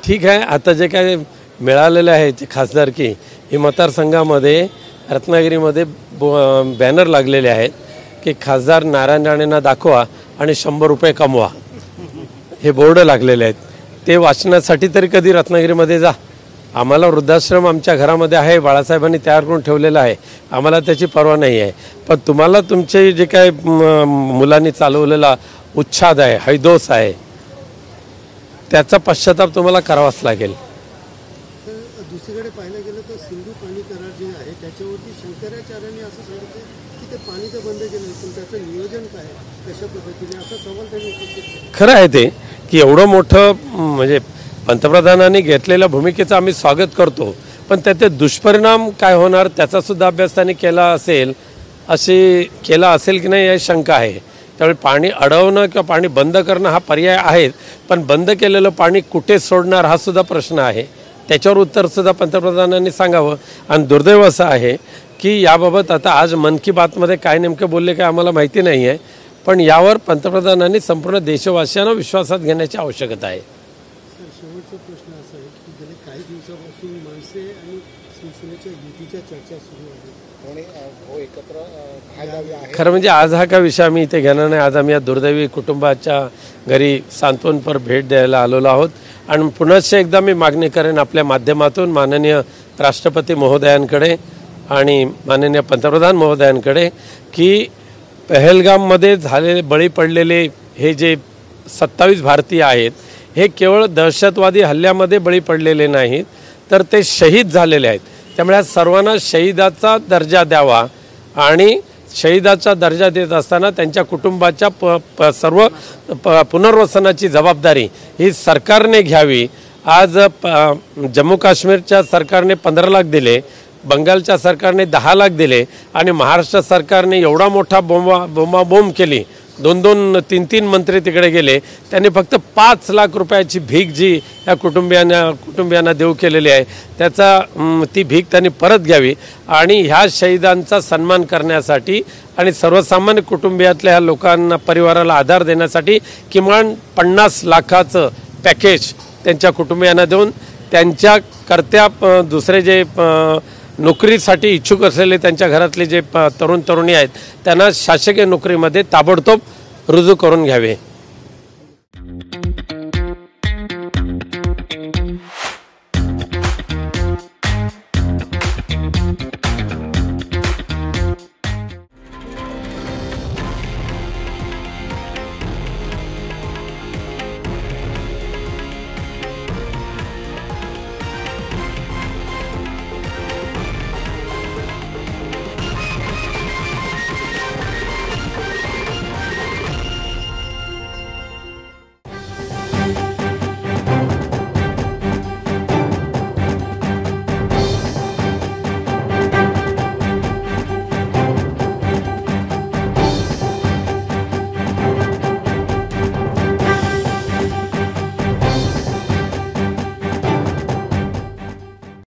ठीक आहे, आता जे काय मिळालेलं आहे ते खासदारकी ही मतदारसंघामध्ये रत्नागिरीमध्ये बॅनर लागलेले आहेत की खासदार नारायण राणेंना दाखवा आणि 100 रुपये कमवा, हे बोर्ड लागलेले आहेत. ते वाचण्यासाठी तरी कधी रत्नागिरीमध्ये जा. आम्हाला वृद्धाश्रम आमच्या घरामध्ये आहे, बाळासाहेबांनी तयार करून ठेवलेला आहे, आम्हाला त्याची पर्वा नाही आहे. पण तुम्हाला तुमचे जे काय मुलांनी चालवलेला उच्छाद आहे, हैदोस आहे, त्याचा पश्चाताप तुम्हाला करावाच लागेल. दुसरीकडे पाहायला गेलं तर सिंधू पाणी करार जे आहे त्याच्यावरती शंकराचार्यांनी असं सांगितलं की ते पाणी तर बंद केलं, पण त्याचं नियोजन काय, कशा पद्धतीने, असा सवाल त्यांनी केला. खरं आहे ते की एवढं मोठं म्हणजे पंतप्रधानांनी घेतलेल्या भूमिकेचं आम्ही स्वागत करतो, पण त्याचे दुष्परिणाम काय होणार त्याचा सुद्धा अभ्यास त्यांनी केला असेल की नाही याची शंका आहे. त्यामुळे पाणी अडवणं किंवा पाणी बंद करणं हा पर्याय आहे, पण बंद केलेलं पाणी कुठे सोडणार हा सुद्धा प्रश्न आहे. त्याच्यावर उत्तरसुद्धा पंतप्रधानांनी सांगावं. आणि दुर्दैव असं आहे की याबाबत आता आज मन की बातमध्ये काय नेमकं बोलले काय आम्हाला माहिती नाही आहे, पण यावर पंतप्रधानांनी संपूर्ण देशवासियांना विश्वासात घेण्याची आवश्यकता आहे. शेवटचा प्रश्न असा आहे की गेले काही दिवसापासून मनसे आणि शिवसेनेच्या युतीच्या चर्चा सुरू आहेत. खरं म्हणजे आज हा का विषय आम्ही इथे घेणार नाही. आज आम्ही या दुर्दैवी कुटुंबाच्या घरी सांत्वनपर भेट द्यायला आलेलो आहोत. आणि पुनश्च एकदा मी मागणी करेन आपल्या माध्यमातून माननीय राष्ट्रपती महोदयांकडे आणि माननीय पंतप्रधान महोदयांकडे की पहलगाममध्ये झालेले बळी पडलेले हे जे 27 भारतीय आहेत हे केवळ दहशतवादी हल्ल्यामध्ये बळी पडलेले नाहीत, तर ते शहीद झालेले आहेत. त्यामुळे सर्वांना शहीदाचा दर्जा द्यावा आणि शहीदाचा दर्जा देत असताना त्यांच्या कुटुंबाच्या सर्व पुनर्वसनाची जबाबदारी ही सरकारने घ्यावी. आज जम्मू काश्मीरच्या सरकारने 15 लाख दिले, बंगालच्या सरकारने 10 लाख दिले आणि महाराष्ट्र सरकारने एवढा मोठा बोंबाबोंब केली, 2-2, 3-3 मंत्री तिकडे गेले. त्यांनी फक्त 5 लाख रुपयाची भीक जी या कुटुंबियांना देऊ केलेली आहे ती भीक त्यांनी परत घ्यावी आणि ह्या शहीदांचा सन्मान करण्यासाठी आणि सर्वसामान्य कुटुंबियातल्या ह्या लोकांना परिवाराला आधार देण्यासाठी किमान 50 लाखाचं पॅकेज त्यांच्या कुटुंबियांना देऊन त्यांच्या करत्या दुसरे जे नोकरीसाठी इच्छुक असलेले त्यांच्या घरातले जे तरुण तरुणी आहेत त्यांना शासकीय नोकरीमध्ये ताबडतोब रुजू करून घ्यावे.